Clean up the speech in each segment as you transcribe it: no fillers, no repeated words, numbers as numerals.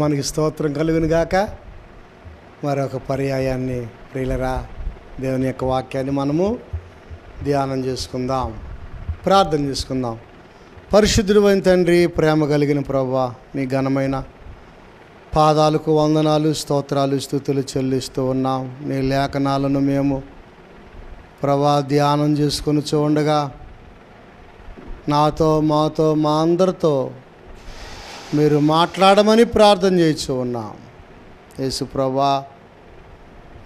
మనకి స్తోత్రం కలుగును గాక. మరొక పర్యాయాన్ని ప్రియులరా దేవుని యొక్క వాక్యాన్ని మనము ధ్యానం చేసుకుందాం, ప్రార్థన చేసుకుందాం. పరిశుద్ధుడు అయిన తండ్రి, ప్రేమ కలిగిన ప్రభువా, నీ ఘనమైన పాదాలకు వందనాలు, స్తోత్రాలు, స్తుతులు చెల్లిస్తూ ఉన్నాం. నీ లేఖనాలను మేము ప్రభా ధ్యానం చేసుకొని చూడగా నాతో మాతో మా అందరితో మీరు మాట్లాడమని ప్రార్థన చేయించు ఉన్నాం. యేసు ప్రభా,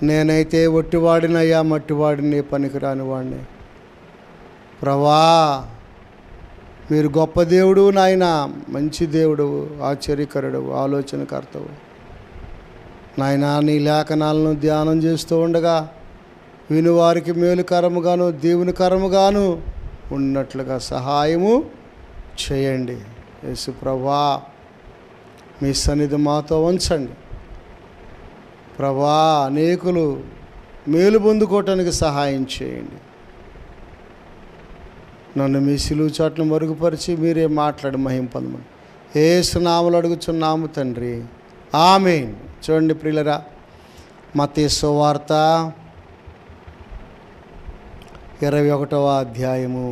నేనైతే ఒట్టివాడినయ్యా, మట్టివాడిని, పనికిరాని వాడిని. ప్రభా, మీరు గొప్ప దేవుడు నాయన, మంచి దేవుడు, ఆశ్చర్యకరుడు, ఆలోచనకర్తవు నాయన. నీ లేఖనాలను ధ్యానం చేస్తూ ఉండగా వినువారికి మేలుకరముగాను దీవునికరముగాను ఉన్నట్లుగా సహాయము చేయండి. యేసు ప్రభా, మీ సన్నిధి మాతో ఉంచండి ప్రభా. అనేకులు మేలు పొందుకోవటానికి సహాయం చేయండి. నన్ను మీ సిలువ చాటును మరుగుపరిచి మీరే మాట్లాడి మహిమ పొందమని యేసు నామములో అడుగుచున్నాము తండ్రి, ఆమేన్. చూడండి ప్రియులరా, మత్తయి సువార్త 21వ అధ్యాయము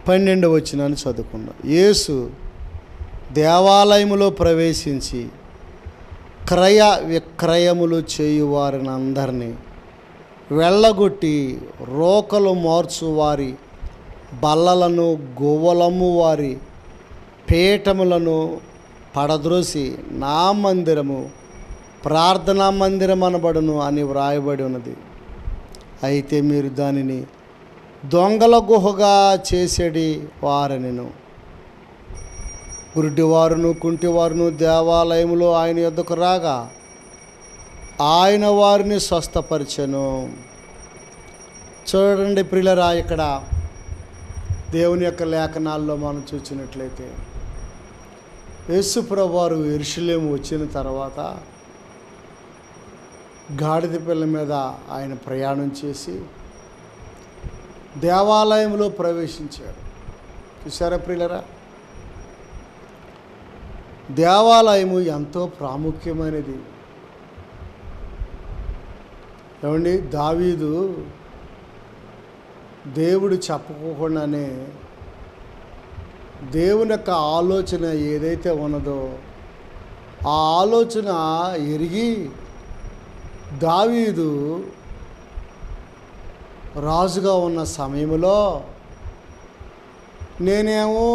12వ వచనాన్ని చదువుకుందాం. యేసు దేవాలయములో ప్రవేశించి క్రయ విక్రయములు చేయువారిని అందరినీ వెళ్ళగొట్టి రోకలు మార్చువారి బల్లలను, గువ్వలమ్ము వారి పీఠములను పడద్రోసి నా మందిరము ప్రార్థనా మందిరం అనబడును అని వ్రాయబడి ఉన్నది. అయితే మీరు దానిని దొంగల గుహగా చేసేడి వారనిను. గురుడివారును కుంటివారును దేవాలయములో ఆయన యొద్దకు రాగా ఆయన వారిని స్వస్థపరిచెను. చూడండి ప్రియులరా, ఇక్కడ దేవుని యొక్క లేఖనాల్లో మనం చూసినట్లయితే యేసు ప్రభువారు యెరూషలేము వచ్చిన తర్వాత గాడిద పిల్ల మీద ఆయన ప్రయాణం చేసి దేవాలయంలో ప్రవేశించాడు. చూసారా ప్రియులరా, దేవాలయము ఎంతో ప్రాముఖ్యమైనది. ఏమండి, దావీదు దేవుడు చెప్పకుండానే దేవుని యొక్క ఆలోచన ఏదైతే ఉన్నదో ఆ ఆలోచన ఎరిగి దావీదు రాజుగా ఉన్న సమయంలో నేనేమో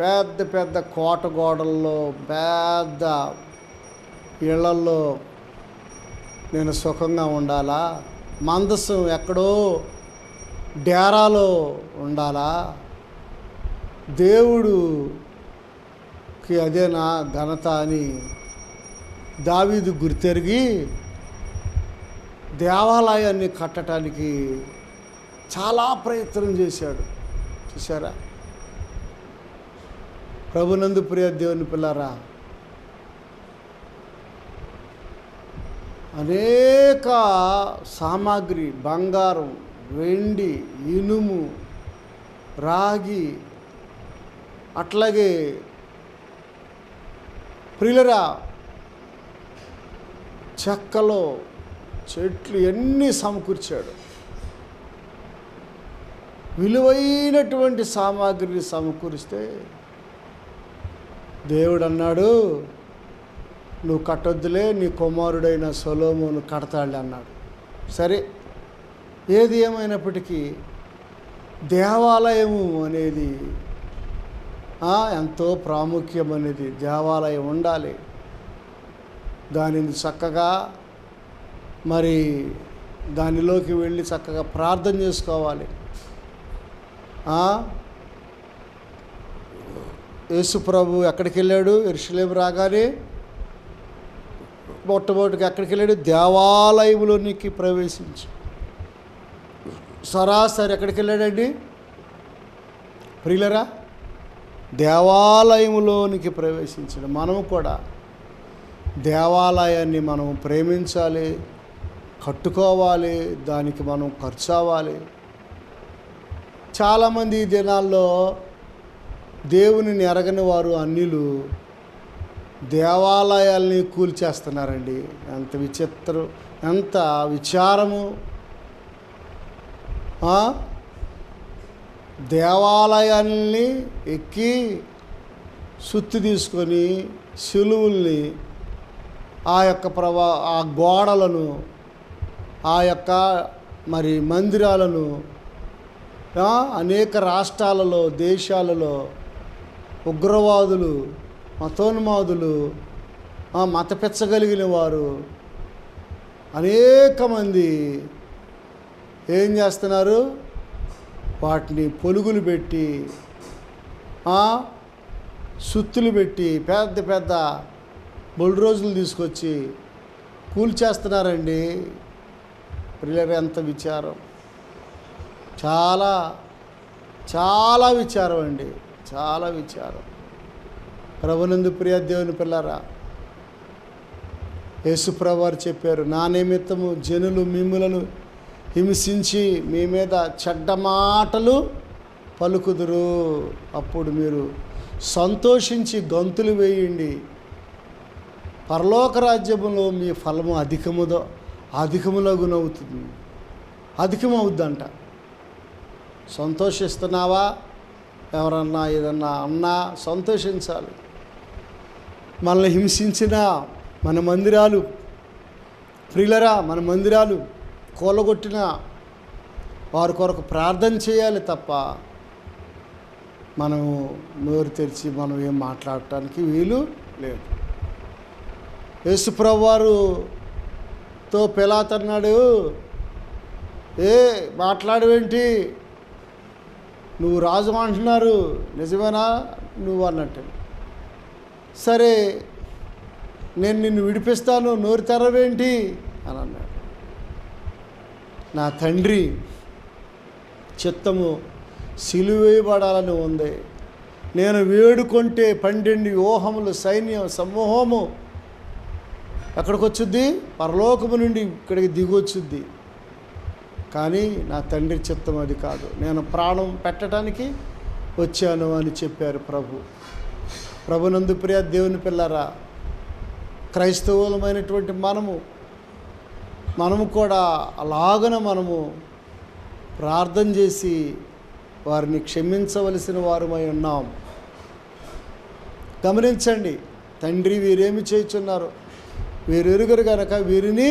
పెద్ద పెద్ద కోట గోడల్లో, పెద్ద ఇళ్లల్లో నేను సుఖంగా ఉండాలా, మందస్సు ఎక్కడో డేరాలో ఉండాలా, దేవుడుకి అదేనా ఘనత అని దావీదు గుర్తెరిగి దేవాలయాన్ని కట్టడానికి చాలా ప్రయత్నం చేశాడు. చూసారా, ప్రభునందు ప్రియ దేవుని పిల్లారా, అనేక సామాగ్రి, బంగారం, వెండి, ఇనుము, రాగి, అట్లాగే ప్రియులరా చెక్కలో చెట్లు ఎన్ని సమకూర్చాడు. విలువైనటువంటి సామాగ్రిని సమకూరిస్తే దేవుడు అన్నాడు, నువ్వు కట్టొద్దులే, నీ కుమారుడైన సొలొమోను కడతాడు అన్నాడు. సరే, ఏది ఏమైనప్పటికీ దేవాలయము అనేది ఎంతో ప్రాముఖ్యమైనది. దేవాలయం ఉండాలి. దానిని చక్కగా మరి దానిలోకి వెళ్ళి చక్కగా ప్రార్థన చేసుకోవాలి. యేసు ప్రభు ఎక్కడికి వెళ్ళాడు? యెరూషలేము రాగానే మొట్టమొదటిగా ఎక్కడికి వెళ్ళాడు? దేవాలయంలోనికి ప్రవేశించి సరాసరి ఎక్కడికి వెళ్ళాడండి ప్రియులరా? దేవాలయంలోనికి ప్రవేశించాడు. మనము కూడా దేవాలయాన్ని మనం ప్రేమించాలి, కట్టుకోవాలి, దానికి మనం ఖర్చు అవ్వాలి. చాలామంది ఈ దినాల్లో దేవునిని ఎరగని వారు అన్యులు దేవాలయాల్ని కూల్చేస్తున్నారండి. ఎంత విచిత్రం, ఎంత విచారము. దేవాలయాల్ని ఎక్కి సుత్తి తీసుకొని శిలువుల్ని ఆ గోడలను, ఆ యొక్క మరి మందిరాలను అనేక రాష్ట్రాలలో, దేశాలలో ఉగ్రవాదులు, మతోన్మాదులు, మతపెచ్చగలిగిన వారు అనేక మంది ఏం చేస్తున్నారు? వాటిని పొలుగులు పెట్టి, సుత్తులు పెట్టి, పెద్ద పెద్ద బుల్డోజర్లు తీసుకొచ్చి కూల్చేస్తున్నారండి. పిల్లలు ఎంత విచారం, చాలా చాలా విచారం అండి, చాలా విచారం. ప్రభునందు ప్రియ దేవుని పిల్లరా, యేసుప్రభువు వారు చెప్పారు, నా నిమిత్తము జనులు మిమ్ములను హింసించి మీ మీద చెడ్డ మాటలు పలుకుదురు, అప్పుడు మీరు సంతోషించి గంతులు వేయండి, పరలోక రాజ్యములో మీ ఫలము అధికములగునవుతుంది, అధికమవుద్దంట. సంతోషిస్తున్నావా? ఎవరన్నా ఏదన్నా అన్నా సంతోషించాలి. మనల్ని హింసించిన మన మందిరాలు, ప్రియులరా, మన మందిరాలు కూలగొట్టిన వారి కొరకు ప్రార్థన చేయాలి తప్ప మనము నోరు తెరిచి మనం ఏం మాట్లాడటానికి వీలు లేదు. యేసుప్రభువు వారుతో పిలాతు అన్నాడు, మాట్లాడవేంటి, నువ్వు రాజు అంటున్నారు, నిజమేనా నువ్వు అన్నట్టు. సరే, నేను నిన్ను విడిపిస్తాను, నోరు తెరవేంటి అని అన్నాడు. నా తండ్రి చిత్తము సిలువేయబడాలని ఉంది, నేను వేడుకుంటే 12 వ్యూహములు సైన్యం సమూహము ఎక్కడికి వచ్చుద్ది? పరలోకము నుండి ఇక్కడికి దిగొచ్చుద్ది. కానీ నా తండ్రి చిత్తం అది కాదు, నేను ప్రాణం పెట్టడానికి వచ్చాను అని చెప్పారు ప్రభునందు ప్రియ దేవుని పిల్లరా, క్రైస్తవులమైనటువంటి మనము కూడా అలాగన మనము ప్రార్థన చేసి వారిని క్షమించవలసిన వారమై ఉన్నాం. గమనించండి, తండ్రి వీరేమి చేయుచున్నారు, వీరు ఎరుగరు కనుక వీరిని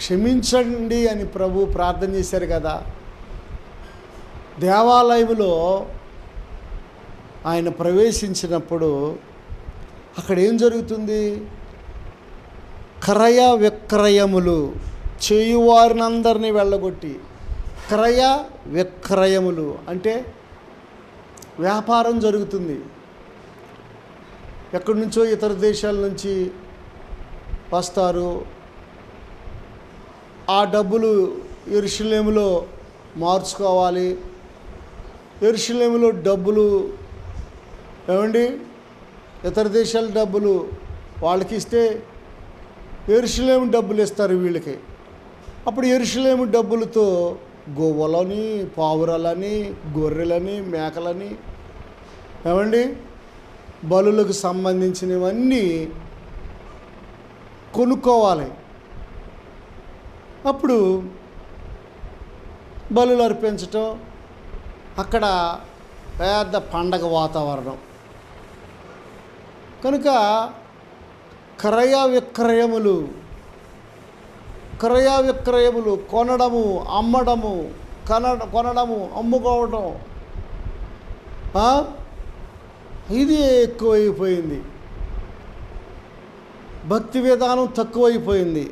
క్షమించండి అని ప్రభు ప్రార్థన చేశారు కదా. దేవాలయంలో ఆయన ప్రవేశించినప్పుడు అక్కడ ఏం జరుగుతుంది? క్రయ విక్రయములు చేయువారినందరినీ వెళ్ళగొట్టి, క్రయ విక్రయములు అంటే వ్యాపారం జరుగుతుంది. ఎక్కడి నుంచో ఇతర దేశాల నుంచి వస్తారు, ఆ డబ్బులు యెరూషలేములో మార్చుకోవాలి. యెరూషలేములో డబ్బులు ఏమండి, ఇతర దేశాల డబ్బులు వాళ్ళకి ఇస్తే యెరూషలేము డబ్బులు ఇస్తారు వీళ్ళకి. అప్పుడు యెరూషలేము డబ్బులతో గోవులని, పావురాలని, గొర్రెలని, మేకలని, ఏమండి బలులకు సంబంధించినవన్నీ కొనుక్కోవాలి. అప్పుడు బలులు అర్పించటం, అక్కడ పెద్ద పండగ వాతావరణం కనుక క్రయ విక్రయములు కొనడము, అమ్మడము, కొనడము, అమ్ముకోవడం ఇది ఎక్కువైపోయింది. భక్తి విధానం తక్కువైపోయింది.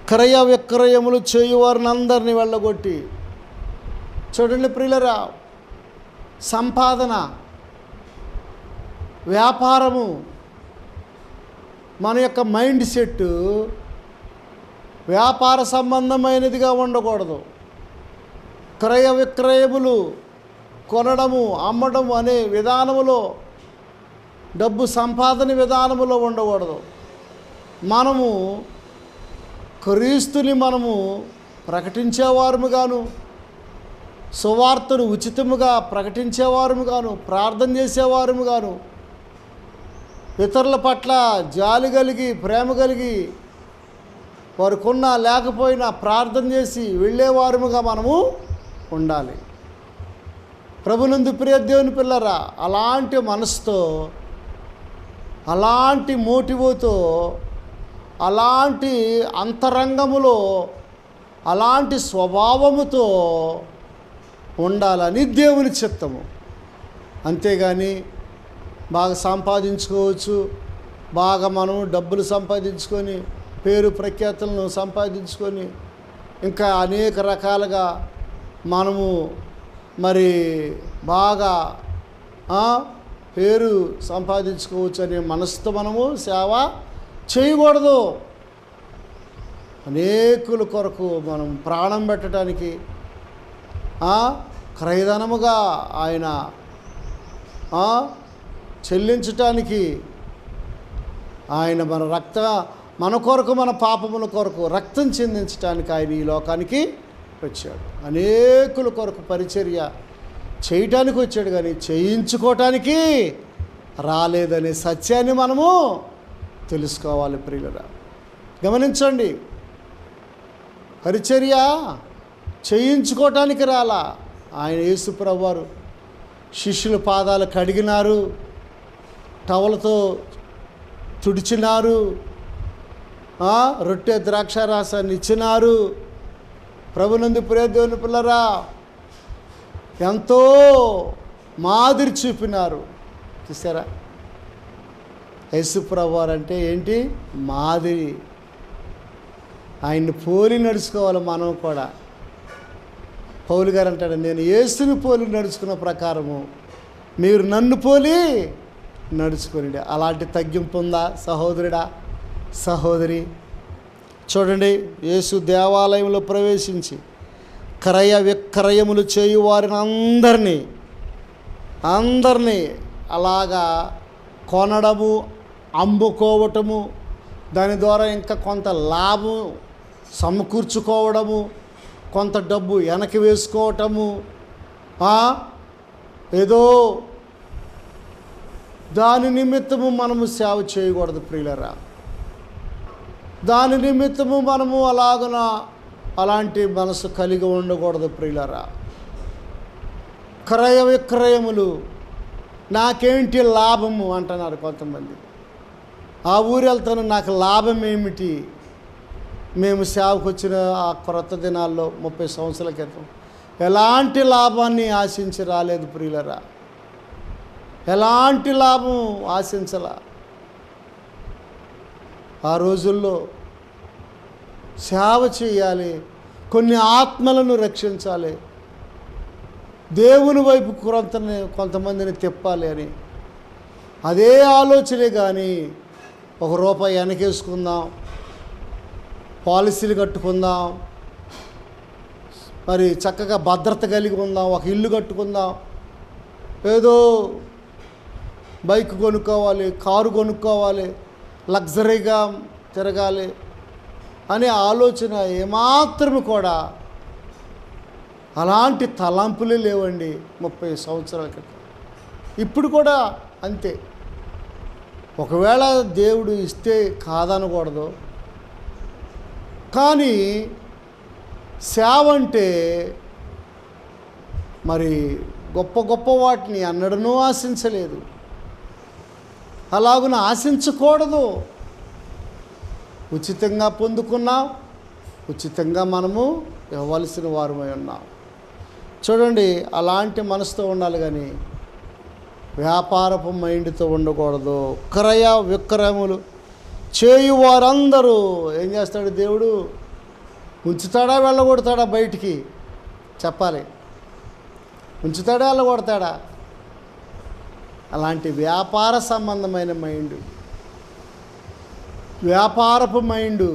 క్రయ విక్రయములు చేయువారిని అందరినీ వెళ్ళగొట్టి, చూడండి ప్రియులరా, సంపాదన, వ్యాపారము, మన యొక్క మైండ్ సెట్ వ్యాపార సంబంధమైనదిగా ఉండకూడదు. క్రయ విక్రయములు కొనడము, అమ్మడము అనే విధానములో, డబ్బు సంపాదన విధానములో ఉండకూడదు. మనము క్రీస్తుని ప్రకటించేవారముగాను, సువార్తను ఉచితముగా ప్రకటించేవారుగాను, ప్రార్థన చేసేవారుగాను, ఇతరుల పట్ల జాలి కలిగి, ప్రేమ కలిగి, వారికున్నా లేకపోయినా ప్రార్థన చేసి వెళ్ళేవారుగా మనము ఉండాలి. ప్రభునందు ప్రియ దేవుని పిల్లరా, అలాంటి మనసుతో, అలాంటి మోటివ్తో, అలాంటి అంతరంగములో, అలాంటి స్వభావముతో ఉండాలని దేవుని చిత్తము. అంతేగాని బాగా సంపాదించుకోవచ్చు, బాగా మనం డబ్బులు సంపాదించుకొని, పేరు ప్రఖ్యాతులను సంపాదించుకొని, ఇంకా అనేక రకాలుగా మనము మరి బాగా పేరు సంపాదించుకోవచ్చు అనే మనసుతో మనము సేవ చేయకూడదు. అనేకుల కొరకు మనం ప్రాణం పెట్టడానికి, క్రయధనముగా ఆయన చెల్లించటానికి, ఆయన మన కొరకు, మన పాపముల కొరకు రక్తం చెందించడానికి ఆయన ఈ లోకానికి వచ్చాడు. అనేకుల కొరకు పరిచర్య చేయటానికి వచ్చాడు, కానీ చేయించుకోవటానికి రాలేదనే సత్యాన్ని మనము తెలుసుకోవాలి. ప్రియులరా, గమనించండి, పరిచర్య చేయించుకోవటానికి రాలా. ఆయన యేసు ప్రభువారు శిష్యుల పాదాలు కడిగినారు, టవలతో తుడిచినారు, రొట్టె ద్రాక్షారసాన్ని ఇచ్చినారు. ప్రభునందు ప్రియ దేవుని పిల్లరా, ఎంతో మాదిరి చూపినారు. చూసారా, యేసు ప్రభువారు అంటే ఏంటి? మాదిరి. ఆయన్ని పోలి నడుచుకోవాలి మనం కూడా. పౌలు గారు అంటాడు, నేను యేసుని పోలి నడుచుకున్న ప్రకారము మీరు నన్ను పోలి నడుచుకోండి. అలాంటి తగ్గింపు ఉందా సహోదరుడా, సహోదరి? చూడండి, యేసు దేవాలయంలో ప్రవేశించి క్రయ విక్రయములు చేయు వారిని అందరినీ అలాగా కొనడము, అమ్ముకోవటము, దాని ద్వారా ఇంకా కొంత లాభం సమకూర్చుకోవడము, కొంత డబ్బు వెనక్కి వేసుకోవటము, ఏదో దాని నిమిత్తము మనము సేవ చేయకూడదు ప్రియులరా. దాని నిమిత్తము మనము అలాంటి మనసు కలిగి ఉండకూడదు ప్రియులరా. క్రయ విక్రయములు, నాకేంటి లాభము అంటున్నారు కొంతమంది. ఆ ఊరు వెళ్తాను, నాకు లాభం ఏమిటి? మేము సేవకు వచ్చిన ఆ క్రొత్త దినాల్లో 30 సంవత్సరాల క్రితం ఎలాంటి లాభాన్ని ఆశించి రాలేదు ప్రియులరా. ఎలాంటి లాభం ఆశించాల. ఆ రోజుల్లో సేవ చేయాలి, కొన్ని ఆత్మలను రక్షించాలి, దేవుని వైపు కొంతమందిని తిప్పాలి అని అదే ఆలోచనే. కానీ ₹1 వెనకేసుకుందాం, పాలసీలు కట్టుకుందాం, మరి చక్కగా భద్రత కలిగి ఉందాం, ఒక ఇల్లు కట్టుకుందాం, ఏదో బైక్ కొనుక్కోవాలి, కారు కొనుక్కోవాలి, లగ్జరీగా తిరగాలి అనే ఆలోచన ఏమాత్రము కూడా అలాంటి తలంపులే లేవండి 30 సంవత్సరాల క్రితం. ఇప్పుడు కూడా అంతే. ఒకవేళ దేవుడు ఇస్తే కాదనకూడదు, కానీ సేవ అంటే మరి గొప్ప గొప్ప వాటిని అన్నడనూ ఆశించలేదు, అలాగున ఆశించకూడదు. ఉచితంగా పొందుకున్నాం, ఉచితంగా మనము ఇవ్వవలసిన వారమై ఉన్నాం. చూడండి, అలాంటి మనసుతో ఉండాలి, కానీ వ్యాపారపు మైండ్తో ఉండకూడదు. క్రయ విక్రయములు చేయు వారందరూ ఏం చేస్తాడు దేవుడు? ఉంచుతాడా, వెళ్ళగొడతాడా? బయటికి చెప్పాలి. ఉంచుతాడా, వెళ్ళగొడతాడా? అలాంటి వ్యాపార సంబంధమైన మైండ్, వ్యాపారపు మైండు,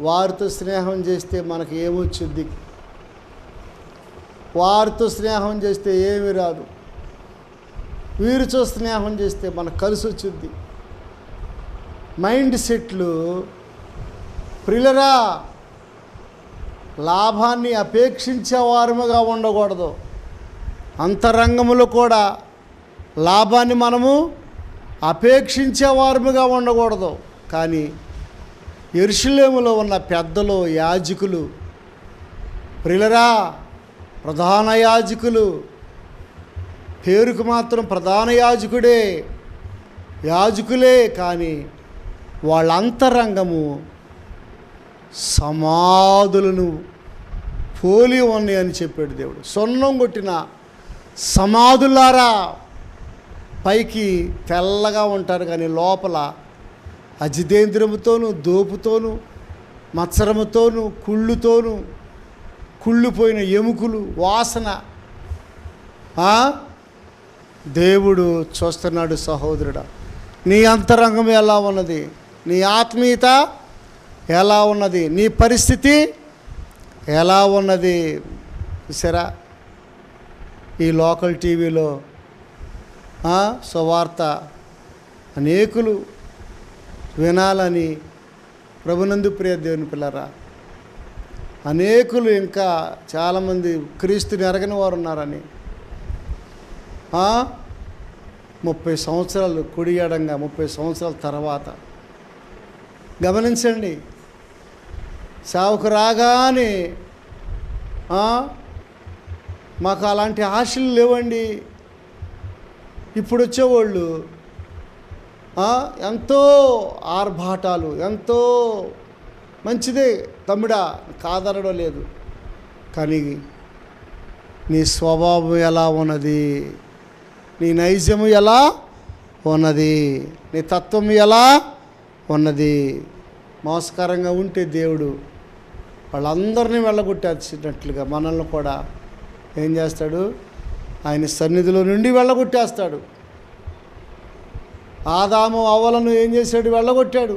వారితో స్నేహం చేస్తే మనకు ఏమొచ్చుద్ది? వారితో స్నేహం చేస్తే ఏమీ రాదు, వీరితో స్నేహం చేస్తే మనకు కలిసి వచ్చింది. మైండ్ సెట్లు ప్రియులరా, లాభాన్ని అపేక్షించే వారముగా ఉండకూడదు. అంతరంగములో కూడా లాభాన్ని మనము అపేక్షించే వారముగా ఉండకూడదు. కానీ యెరూషలేములో ఉన్న పెద్దలు, యాజకులు, ప్రియులరా, ప్రధాన యాజకులు, పేరుకు మాత్రం ప్రధాన యాజకులే, కానీ వాళ్ళ అంతరంగము సమాధులను పోలి ఉన్నాయి అని చెప్పాడు దేవుడు. సొన్నం కొట్టిన సమాధులారా, పైకి తెల్లగా ఉంటారు కానీ లోపల అజితేంద్రముతోనూ, దోపుతోనూ, మత్సరముతోనూ, కుళ్ళుతోనూ, కుళ్ళిపోయిన ఎముకలు, వాసన దేవుడు చూస్తున్నాడు. సహోదరుడా, నీ అంతరంగం ఎలా ఉన్నది? నీ ఆత్మీయత ఎలా ఉన్నది? నీ పరిస్థితి ఎలా ఉన్నది? చూసారా, ఈ లోకల్ టీవీలో సువార్త అనేకులు వినాలని, ప్రభునందు ప్రియ దేవుని పిల్లరా, అనేకులు ఇంకా చాలామంది క్రీస్తుని ఎరగని వారు ఉన్నారని 30 సంవత్సరాలు కుడియడంగా 30 సంవత్సరాల తర్వాత గమనించండి. సావుకు రాగానే మాకు అలాంటి ఆశలు లేవండి. ఇప్పుడు వచ్చేవాళ్ళు ఎంతో ఆర్భాటాలు, ఎంతో మంచిదే తమ్ముడా, కాదనడం లేదు. కానీ నీ స్వభావం ఎలా ఉన్నది? నీ నైజము ఎలా ఉన్నది? నీ తత్వం ఎలా ఉన్నది? మోసకరంగా ఉంటే దేవుడు వాళ్ళందరినీ వెళ్ళగొట్టేసినట్లుగా మనల్ని కూడా ఏం చేస్తాడు? ఆయన సన్నిధిలో నుండి వెళ్ళగొట్టేస్తాడు. ఆదాము అవ్వలను ఏం చేశాడు? వెళ్ళగొట్టాడు.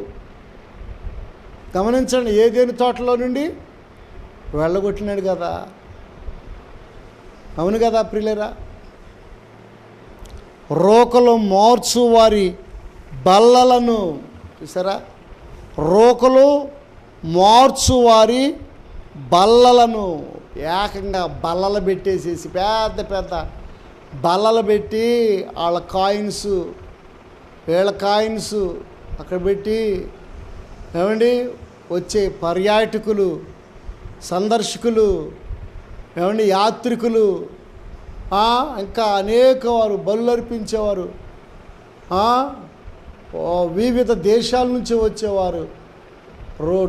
గమనించండి, ఏదేని తోటలో నుండి వెళ్ళగొట్టినాడు కదా. అవును కదా ప్రియులరా? రోకలు మార్చు వారి బల్లలను చూసారా? రోకలు మార్చు వారి బల్లలను ఏకంగా బల్లలు పెట్టేసేసి, పెద్ద పెద్ద బల్లలు పెట్టి వాళ్ళ కాయిన్స్, వీళ్ళ కాయిన్స్ అక్కడ పెట్టి, ఏమండి, వచ్చే పర్యాటకులు, సందర్శకులు, ఏమండి, యాత్రికులు, ఇంకా అనేక వారు బలులు అర్పించేవారు, వివిధ దేశాల నుంచి వచ్చేవారు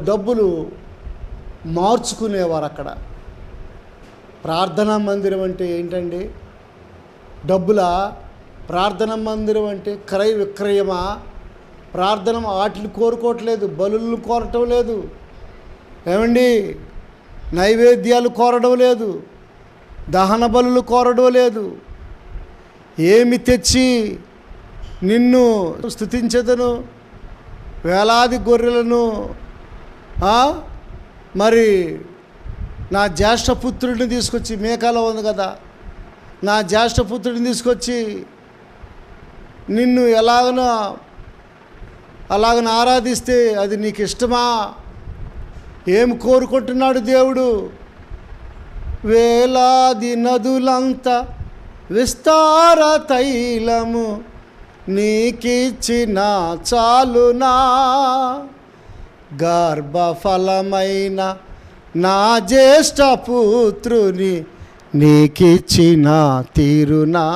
డబ్బులు మార్చుకునేవారు. అక్కడ ప్రార్థనా మందిరం అంటే ఏంటండి? డబ్బులా? ప్రార్థనా మందిరం అంటే క్రయ విక్రయమా? ప్రార్థన వాటిని కోరుకోవట్లేదు, బలులను కోరటం లేదు, ఏమండి, నైవేద్యాలు కోరడం లేదు, దహన బలులు కోరడం లేదు. ఏమి తెచ్చి నిన్ను స్తుతించెదను? వేలాది గొర్రెలను, మరి నా జ్యేష్ఠపుత్రుడిని తీసుకొచ్చి, మేకాలో ఉంది కదా, నా జ్యేష్ఠపుత్రుడిని తీసుకొచ్చి నిన్ను అలాగన ఆరాధిస్తే అది నీకు ఇష్టమా? ఏం కోరుకుంటున్నాడు దేవుడు? వేలాది నదులంతా విస్తార తైలము నీకిచ్చిన చాలునా, గర్భఫలమైన నా జ్యేష్ఠపుత్రుని నీకిచ్చిన తీరునా.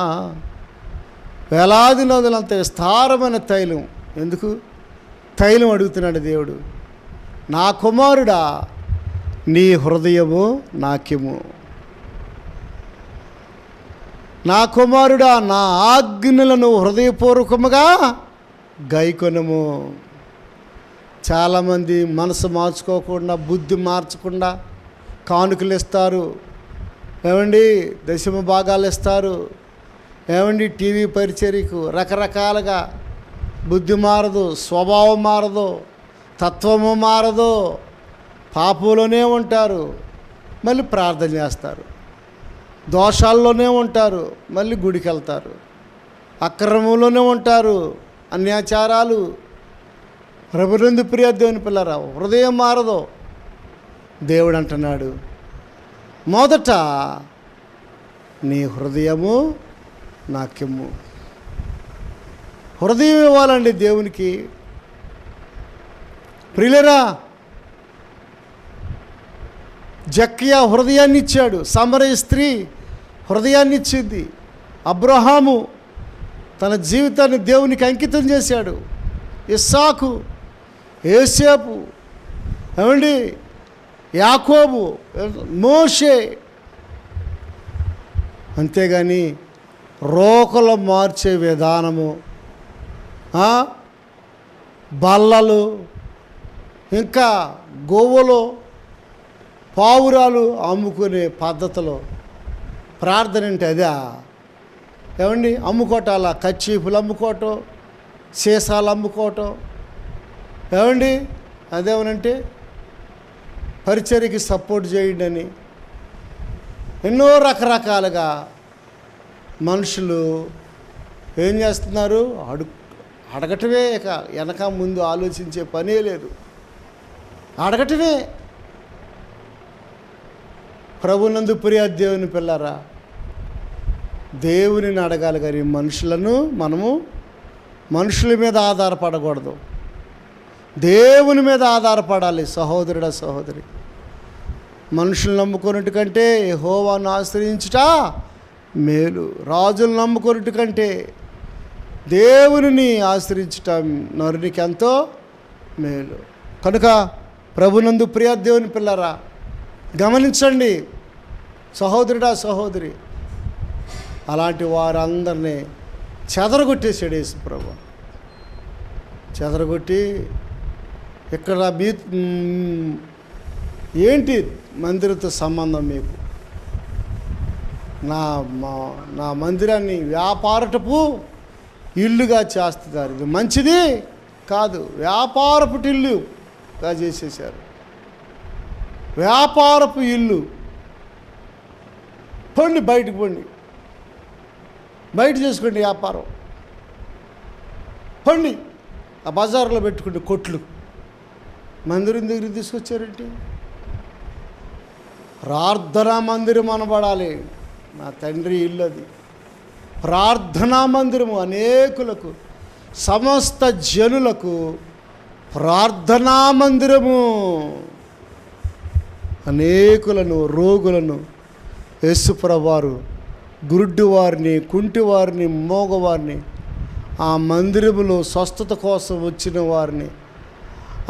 వేలాది నదులంత విస్తారమైన తైలం. ఎందుకు తైలం అడుగుతున్నాడు దేవుడు? నా కుమారుడా, నీ హృదయము నాకిము. నా కుమారుడా, నా ఆజ్ఞలను హృదయపూర్వకముగా గైకొనుము. చాలామంది మనసు మార్చుకోకుండా, బుద్ధి మార్చకుండా కానుకలు ఇస్తారు, ఏమండి, దశమ భాగాలు ఇస్తారు, ఏమండి, టీవీ పరిచర్యకు రకరకాలుగా. బుద్ధి మారదు, స్వభావం మారదు, తత్వము మారదు, పాపంలోనే ఉంటారు, మళ్ళీ ప్రార్థన చేస్తారు, దోషాల్లోనే ఉంటారు, మళ్ళీ గుడికి వెళ్తారు, అక్రమంలోనే ఉంటారు, అన్యాచారాలు. ప్రభునందు ప్రియ దేవుని పిల్లరా, హృదయం మారదు. దేవుడు అంటున్నాడు, మొదట నీ హృదయము నాకిమ్ము. హృదయం ఇవ్వాలండి దేవునికి. ప్రియులరా, జక్కయ్య హృదయాన్ని ఇచ్చాడు, సమరయ స్త్రీ హృదయాన్ని ఇచ్చింది, అబ్రహాము తన జీవితాన్ని దేవునికి అంకితం చేశాడు, ఇస్సాకు, యోసేపు, ఏమండి, యాకోబు, మోషే. అంతేగాని రోకలు మార్చే విధానము, బల్లలు, ఇంకా గోవులు, పావురాలు అమ్ముకునే పద్ధతిలో ప్రార్థన అంటే అదా? ఏమండి, అమ్ముకోవటాల కచ్చీపులు అమ్ముకోవటం, సీసాలు అమ్ముకోవటం, ఏమండి, అదేమనంటే పరిచర్యకి సపోర్ట్ చేయండి అని ఎన్నో రకరకాలుగా మనుషులు ఏం చేస్తున్నారు? అడగటమే, ఇక వెనక ముందు ఆలోచించే పనే లేదు, అడగటమే. ప్రభునందు ప్రియ దేవుని పిల్లరా, దేవునిని అడగాలి కానీ మనము మనుషుల మీద ఆధారపడకూడదు, దేవుని మీద ఆధారపడాలి. సహోదరుడా, సహోదరి, మనుషులు నమ్ముకున్నట్టు కంటే యెహోవాను ఆశ్రయించుట మేలు. రాజులు నమ్ముకున్నట్టు కంటే దేవునిని ఆశ్రయించుట నరునికి ఎంతో మేలు. కనుక ప్రభునందు ప్రియ దేవుని పిల్లరా, గమనించండి సహోదరుడా, సహోదరి, అలాంటి వారందరినీ చెదరగొట్టేసాడు యేసు ప్రభు. చెదరగొట్టి ఇక్కడ ఏంటి మందిరంతో సంబంధం మీకు? నా మందిరాన్ని వ్యాపారపు ఇల్లుగా చేస్తున్నారు, ఇది మంచిది కాదు. వ్యాపారపు ఇల్లుగా చేసేసారు, వ్యాపారపు ఇల్లు. పండి, బయటకు పండి, బయట చేసుకోండి వ్యాపారం, పండి. ఆ బజార్లో పెట్టుకుంటే కొట్లు, మందిరం దగ్గరికి తీసుకొచ్చారేంటి? ప్రార్థనా మందిరం అనబడాలి. నా తండ్రి ఇల్లు అది, ప్రార్థనా మందిరము. అనేకులకు, సమస్త జనులకు ప్రార్థనా మందిరము. అనేకులను, రోగులను యేసుప్రభువారు, గురుడ్డివారిని, కుంటివారిని, మోగవారిని ఆ మందిరములో స్వస్థత కోసం వచ్చిన వారిని,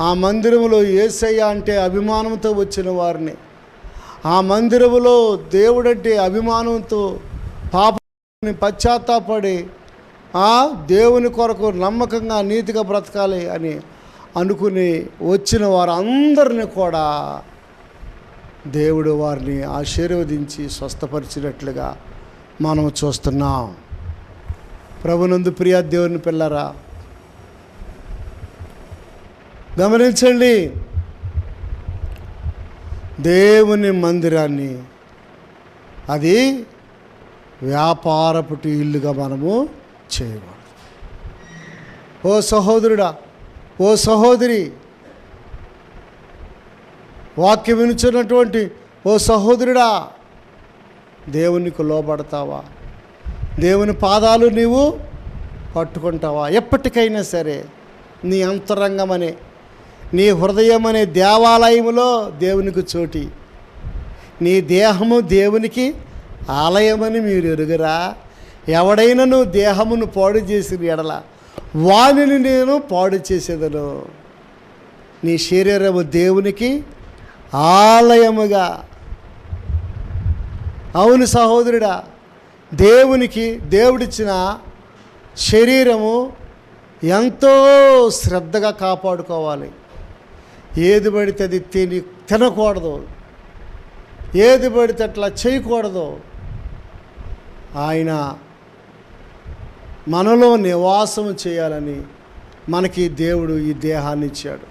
ఆ మందిరములో యేసయ్య అంటే అభిమానంతో వచ్చిన వారిని, ఆ మందిరములో దేవుడంటే అభిమానంతో పాపాన్ని పశ్చాత్తాపడి ఆ దేవుని కొరకు నమ్మకంగా నీతిగా బ్రతకాలి అని అనుకుని వచ్చిన వారందరినీ కూడా దేవుడు వారిని ఆశీర్వదించి స్వస్థపరిచినట్లుగా మనం చూస్తున్నాం. ప్రభునందు ప్రియ దేవుని పిల్లరా, గమనించండి, దేవుని మందిరాన్ని అది వ్యాపారపు ఇల్లుగా మనము చేయకూడదు. ఓ సహోదరుడా, ఓ సహోదరి, వాక్యం వినుచున్నటువంటి ఓ సహోదరుడా, దేవునికి లోబడతావా? దేవుని పాదాలు నీవు పట్టుకుంటావా? ఎప్పటికైనా సరే నీ అంతరంగమనే, నీ హృదయం అనే దేవాలయములో దేవునికి చోటి, నీ దేహము దేవునికి ఆలయమని మీరు ఎరుగరా? ఎవడైనను దేహమును పాడు చేసిన ఎడల వానిని నేను పాడు చేసేదను. నీ శరీరము దేవునికి ఆలయముగా. అవును సహోదరుడా, దేవునికి దేవుడిచ్చిన శరీరము ఎంతో శ్రద్ధగా కాపాడుకోవాలి. ఏది పడితే అది తినకూడదు, ఏది పడితే అట్లా చేయకూడదు. ఆయన మనలో నివాసం చేయాలని మనకి దేవుడు ఈ దేహాన్ని ఇచ్చాడు.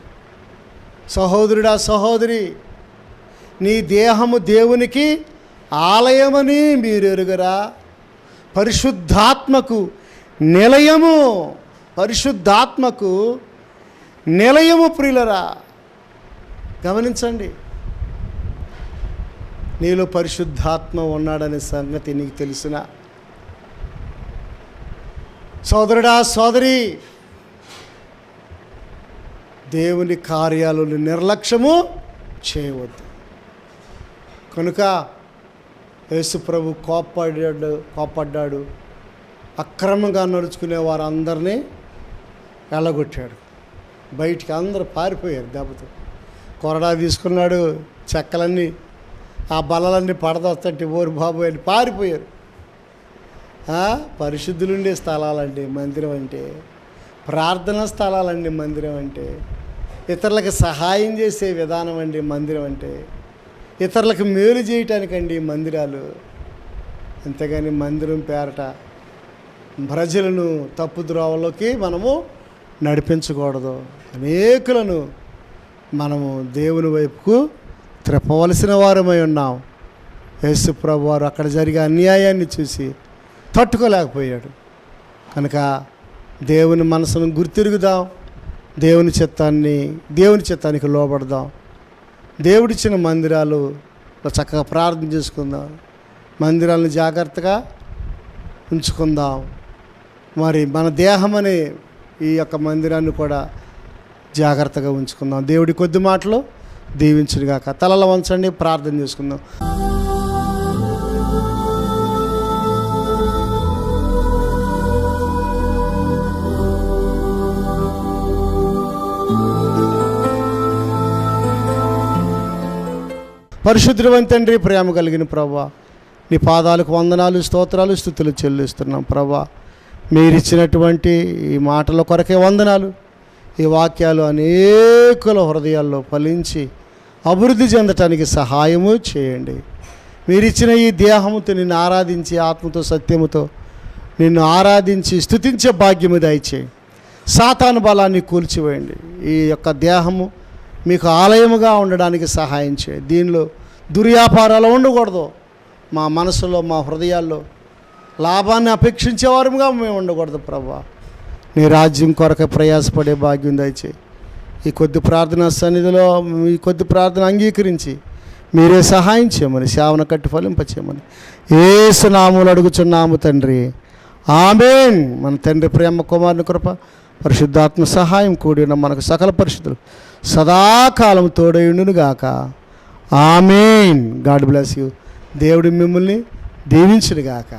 సహోదరుడా, సహోదరి, నీ దేహము దేవునికి ఆలయమని మీరు ఎరుగరా? పరిశుద్ధాత్మకు నిలయము, పరిశుద్ధాత్మకు నిలయము ప్రియులరా. గమనించండి, నీలో పరిశుద్ధాత్మ ఉన్నాడనే సంగతి నీకు తెలిసిన సోదరుడా, సోదరి, దేవుని కార్యాలను నిర్లక్ష్యము చేయవద్దు. కనుక యేసుప్రభు కోప్పడ్డాడు. అక్రమంగా నడుచుకునే వారందరినీ వెళ్ళగొట్టాడు. బయటికి అందరూ పారిపోయారు. దెబ్బతో కొరడా తీసుకున్నాడు. చెక్కలన్నీ, ఆ బల్లలన్నీ పడదొస్తుంటే ఓరి బాబు అని పారిపోయారు. పరిశుద్ధులుండే స్థలాలండి మందిరం అంటే, ప్రార్థనా స్థలాలండి మందిరం అంటే, ఇతరులకు సహాయం చేసే విధానం అండి మందిరం అంటే, ఇతరులకు మేలు చేయటానికండి మందిరాలు. అంతేగాని మందిరం పేరట ప్రజలను తప్పుద్రోవలోకి మనము నడిపించకూడదు. అనేకులను మనము దేవుని వైపుకు త్రిప్పవలసిన వారమై ఉన్నాం. యేసు ప్రభు వారు అక్కడ జరిగే అన్యాయాన్ని చూసి తట్టుకోలేకపోయాడు. కనుక దేవుని మనసును గుర్తిరుగుదాం, దేవుని చిత్తానికి లోబడదాం. దేవుడిచ్చిన మందిరాలు చక్కగా ప్రార్థన చేసుకుందాం, మందిరాలను జాగ్రత్తగా ఉంచుకుందాం. మరి మన దేహం అనే ఈ యొక్క మందిరాన్ని కూడా జాగ్రత్తగా ఉంచుకుందాం. దేవుడి కొద్ది మాటలు దీవించుగాక. తలల వంచండి, ప్రార్థన చేసుకుందాం. పరిశుద్ధుడైన తండ్రి, ప్రేమ కలిగిన ప్రభువా, నీ పాదాలకు వందనాలు, స్తోత్రాలు, స్తుతులు చెల్లిస్తున్నాం. ప్రభువా, మీరిచ్చినటువంటి ఈ మాటల కొరకే వందనాలు. ఈ వాక్యాలు అనేకుల హృదయాల్లో ఫలించి అభివృద్ధి చెందటానికి సహాయము చేయండి. మీరిచ్చిన ఈ దేహముతో నిన్ను ఆరాధించి, ఆత్మతో సత్యముతో నిన్ను ఆరాధించి స్తుతించే భాగ్యము దయచేయండి. సాతాను బలాన్ని కూల్చివేయండి. ఈ యొక్క దేహము మీకు ఆలయముగా ఉండడానికి సహాయం చేయండి. దీనిలో దుర్వ్యాపారాలు ఉండకూడదు. మా మనసులో, మా హృదయాల్లో లాభాన్ని అపేక్షించేవారుగా మేము ఉండకూడదు. ప్రభువా, నీ రాజ్యం కొరకు ప్రయాసపడే భాగ్యం దయచేయి. ఈ కొద్ది ప్రార్థన సన్నిధిలో ఈ కొద్ది ప్రార్థన అంగీకరించి మీరే సహాయం చేయమని, సేవను కట్టి ఫలింపచేయమని యేసు నామములో అడుగుచున్నాము తండ్రి. ఆమేన్. మన తండ్రి ప్రేమ, కుమారుని కృప, పరిశుద్ధాత్మ సహాయం కూడిన మనకు సకల పరిశుద్ధులు సదాకాలం తోడయుండునుగాక. ఆమేన్. God bless you. దేవుడు మిమ్మల్ని దీవించునుగాక.